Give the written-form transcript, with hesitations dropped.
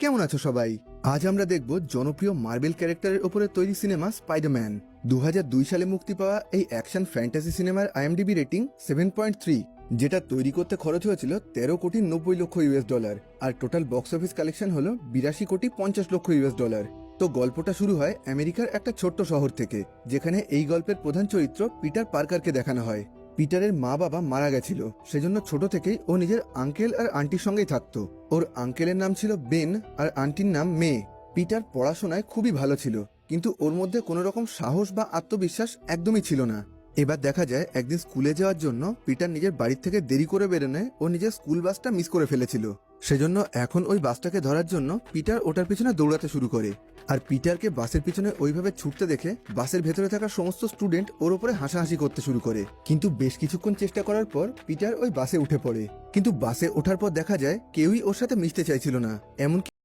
কেমন আছো সবাই? আজ আমরা দেখব জনপ্রিয় মার্বেল ক্যারেক্টারের উপরে তৈরি সিনেমা স্পাইডারম্যান। 2002 সালে মুক্তি পাওয়া এই অ্যাকশন ফ্যান্টাসি সিনেমার IMDb রেটিং 7.3, যেটা তৈরি করতে খরচ হয়েছিল 13,90,00,000 আর টোটাল বক্স অফিস কালেকশন হলো 82,50,00,000। তো গল্পটা শুরু হয় আমেরিকার একটা ছোট্ট শহর থেকে, যেখানে এই গল্পের প্রধান চরিত্র পিটার পার্কারকে দেখানো হয়। পিটারের মা বাবা মারা গেছিল, সেজন্য ছোট থেকেই ও নিজের আঙ্কেল আর আন্টির সঙ্গেই থাকতো। ওর আঙ্কেলের নাম ছিল বেন আর আন্টির নাম মে। পিটার পড়াশোনায় খুবই ভালো ছিল, কিন্তু ওর মধ্যে কোনো রকম সাহস বা আত্মবিশ্বাস একদমই ছিল না। এবার দেখা যায় একদিন স্কুলে যাওয়ার জন্য পিটার নিজের বাড়ি থেকে দেরি করে বেরোনোয় ও নিজের স্কুল বাসটা মিস করে ফেলেছিল। সেজন্য এখন ওই বাসটাকে ধরার জন্য পিটার ওটার পিছনে দৌড়াতে শুরু করে। আর পিটারকে বাসের পিছনে ওইভাবে ছুটতে দেখে বাসের ভেতরে থাকা সমস্ত স্টুডেন্ট ওর উপরে হাসাহাসি করতে শুরু করে। কিন্তু বেশ কিছুক্ষণ চেষ্টা করার পর পিটার ওই বাসে উঠে পড়ে, কিন্তু বাসে ওঠার পর দেখা যায় কেউই ওর সাথে মিশতে চাইছিল না। এমনকি